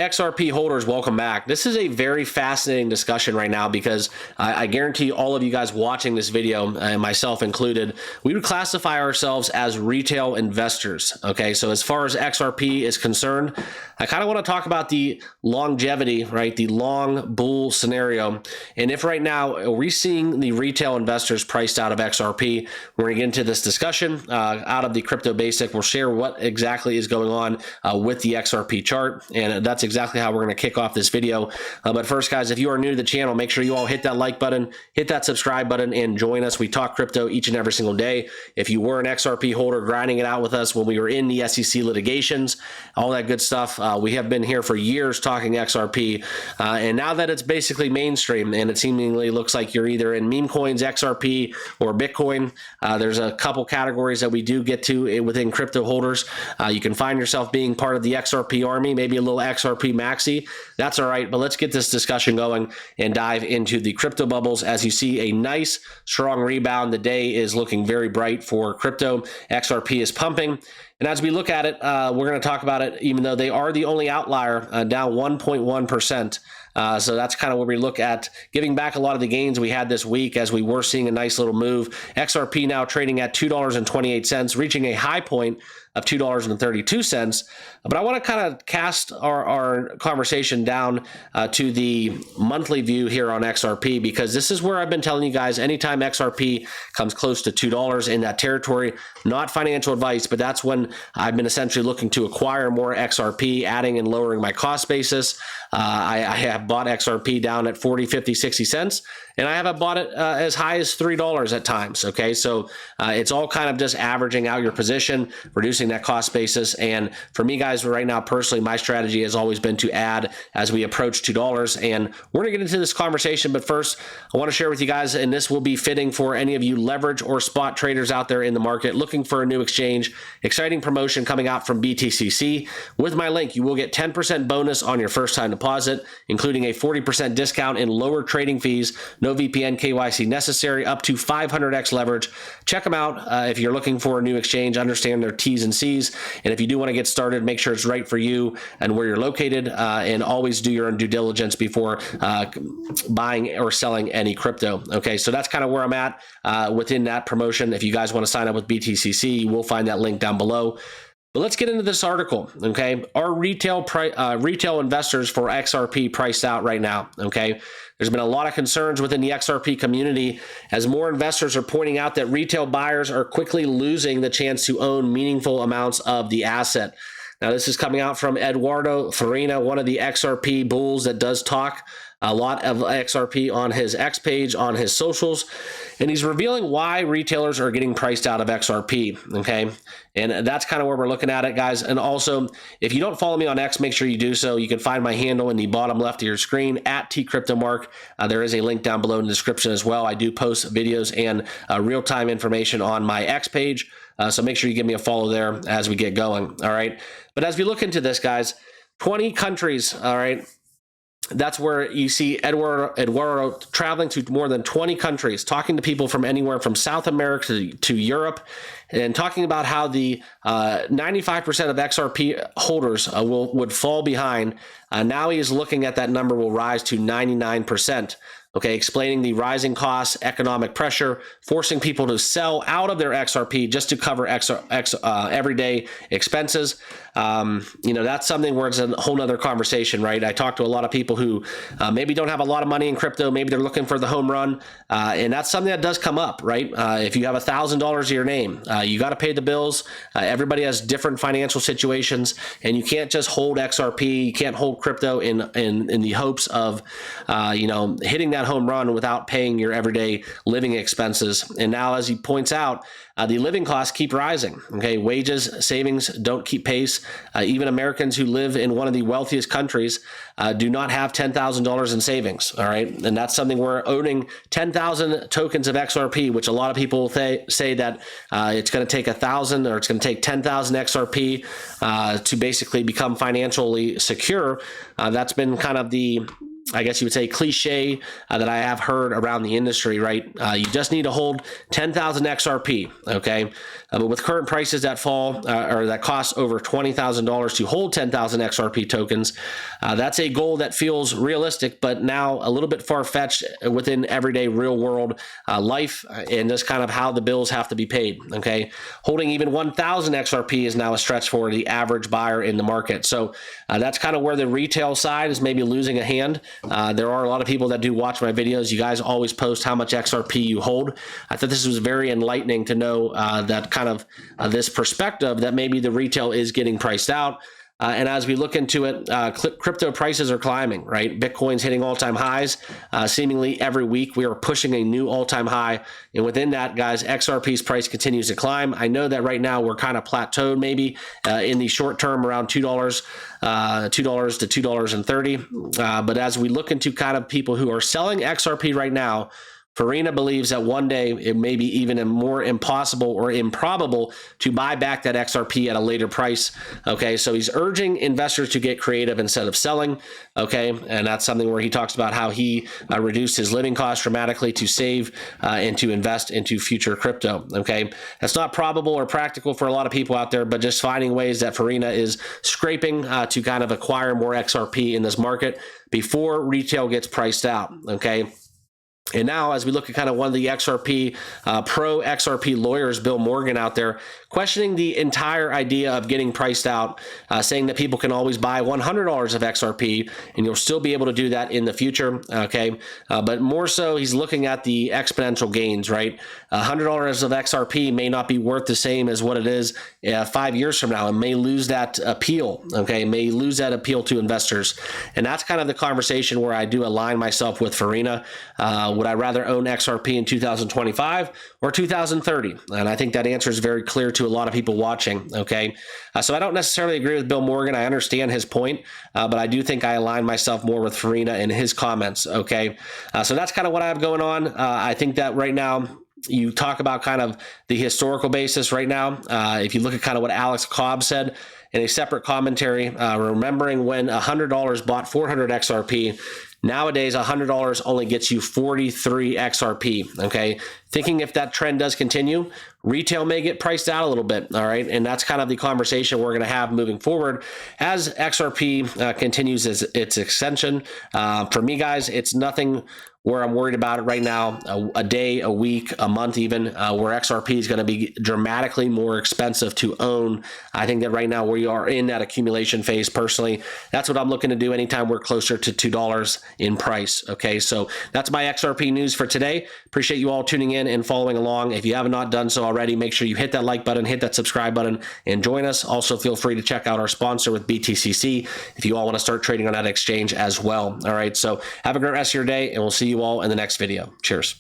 XRP holders, welcome back. This is a very fascinating discussion right now because I guarantee all of you guys watching this video, myself included, we would classify ourselves as retail investors. Okay, so as far as XRP is concerned, I kind of want to talk about the longevity, right? The long bull scenario. And if right now we're seeing the retail investors priced out of XRP, we're going to get into this discussion out of the Crypto Basic. We'll share what exactly is going on with the XRP chart. And that's exactly how we're going to kick off this video. But first, guys, if you are new to the channel, make sure you all hit that like button, hit that subscribe button, and join us. We talk crypto each and every single day. If you were an XRP holder grinding it out with us when we were in the SEC litigations, all that good stuff, we have been here for years talking XRP. And now that it's basically mainstream and it seemingly looks like you're either in meme coins, XRP, or Bitcoin, there's a couple categories that we do get to within crypto holders. You can find yourself being part of the XRP army, maybe a little XRP maxi. That's all right, but let's get this discussion going and dive into the crypto bubbles. As you see, a nice strong rebound. The day is looking very bright for crypto. XRP is pumping. And as we look at it, we're going to talk about it, even though they are the only outlier, down 1.1%. So that's kind of where we look at giving back a lot of the gains we had this week as we were seeing a nice little move. XRP now trading at $2.28, reaching a high point of $2.32. But I want to kind of cast our conversation down to the monthly view here on XRP, because this is where I've been telling you guys, anytime XRP comes close to $2 in that territory, not financial advice, but that's when I've been essentially looking to acquire more XRP, adding and lowering my cost basis. I have bought XRP down at 40, 50, 60 cents. And I have bought it as high as $3 at times. Okay, so it's all kind of just averaging out your position, reducing that cost basis. And for me, guys, right now, personally, my strategy has always been to add as we approach $2. And we're going to get into this conversation. But first, I want to share with you guys, and this will be fitting for any of you leverage or spot traders out there in the market looking for a new exchange. Exciting promotion coming out from BTCC. With my link, you will get 10% bonus on your first time deposit, including a 40% discount and lower trading fees. No VPN KYC necessary, up to 500x leverage. Check them out if you're looking for a new exchange. Understand their T's and C's. And if you do want to get started, make sure it's right for you and where you're located. And always do your own due diligence before buying or selling any crypto. Okay, so that's kind of where I'm at within that promotion. If you guys want to sign up with BTCC, you will find that link down below. But let's get into this article, okay? Are retail investors for XRP priced out right now, okay? There's been a lot of concerns within the XRP community as more investors are pointing out that retail buyers are quickly losing the chance to own meaningful amounts of the asset. Now, this is coming out from Eduardo Farina, one of the XRP bulls that does talk a lot of XRP on his X page, on his socials, and he's revealing why retailers are getting priced out of XRP, okay? And that's kind of where we're looking at it, guys. And also, if you don't follow me on X, make sure you do so. You can find my handle in the bottom left of your screen, at TCryptoMark. There is a link down below in the description as well. I do post videos and real-time information on my X page, so make sure you give me a follow there as we get going, all right? But as we look into this, guys, 20 countries, all right? That's where you see Eduardo traveling to more than 20 countries, talking to people from anywhere from South America to Europe, and talking about how the 95% of XRP holders would fall behind. Now he is looking at that number will rise to 99%. Okay, explaining the rising costs, economic pressure, forcing people to sell out of their XRP just to cover everyday expenses. That's something where it's a whole nother conversation, right? I talk to a lot of people who maybe don't have a lot of money in crypto. Maybe they're looking for the home run. And that's something that does come up, right? If you have $1,000 to your name, you got to pay the bills. Everybody has different financial situations, and you can't just hold XRP. You can't hold crypto in the hopes of, hitting that home run without paying your everyday living expenses. And now, as he points out, the living costs keep rising. Okay, wages, savings don't keep pace. Even Americans who live in one of the wealthiest countries do not have $10,000 in savings. All right, and that's something we're owning 10,000 tokens of XRP, which a lot of people say that it's going to take 1,000 or it's going to take 10,000 XRP to basically become financially secure. That's been kind of the I guess you would say, cliche that I have heard around the industry, right? You just need to hold 10,000 XRP, okay? But with current prices that fall or that cost over $20,000 to hold 10,000 XRP tokens, that's a goal that feels realistic, but now a little bit far-fetched within everyday real-world life and just kind of how the bills have to be paid, okay? Holding even 1,000 XRP is now a stretch for the average buyer in the market. So that's kind of where the retail side is maybe losing a hand. There are a lot of people that do watch my videos. You guys always post how much XRP you hold. I thought this was very enlightening to know that kind of this perspective that maybe the retail is getting priced out. And as we look into it, crypto prices are climbing, right? Bitcoin's hitting all-time highs. Seemingly every week we are pushing a new all-time high. And within that, guys, XRP's price continues to climb. I know that right now we're kind of plateaued maybe in the short term around $2 to $2.30. But as we look into kind of people who are selling XRP right now, Farina believes that one day it may be even more impossible or improbable to buy back that XRP at a later price. Okay, so he's urging investors to get creative instead of selling. Okay, and that's something where he talks about how he reduced his living costs dramatically to save and to invest into future crypto. Okay, that's not probable or practical for a lot of people out there, but just finding ways that Farina is scraping to kind of acquire more XRP in this market before retail gets priced out. Okay. And now, as we look at kind of one of the XRP, pro XRP lawyers, Bill Morgan out there, questioning the entire idea of getting priced out, saying that people can always buy $100 of XRP and you'll still be able to do that in the future. Okay. But more so, he's looking at the exponential gains, right? $100 of XRP may not be worth the same as what it is 5 years from now. It may lose that appeal. Okay. It may lose that appeal to investors. And that's kind of the conversation where I do align myself with Farina. Would I rather own XRP in 2025 or 2030? And I think that answer is very clear to a lot of people watching. Okay. So I don't necessarily agree with Bill Morgan. I understand his point, but I do think I align myself more with Farina in his comments. Okay. So that's kind of what I have going on. I think that right now, you talk about kind of the historical basis right now. If you look at kind of what Alex Cobb said in a separate commentary, remembering when $100 bought 400 XRP, nowadays, $100 only gets you 43 XRP, okay? Thinking if that trend does continue, retail may get priced out a little bit, all right? And that's kind of the conversation we're going to have moving forward as XRP continues its ascension. For me, guys, it's nothing where I'm worried about it right now, a day, a week, a month even, where XRP is going to be dramatically more expensive to own. I think that right now we are in that accumulation phase personally. That's what I'm looking to do anytime we're closer to $2 in price, okay? So that's my XRP news for today. Appreciate you all tuning in and following along. If you have not done so already, make sure you hit that like button, hit that subscribe button, and join us. Also, feel free to check out our sponsor with BTCC if you all want to start trading on that exchange as well. All right, so have a great rest of your day, and we'll see you all in the next video. Cheers.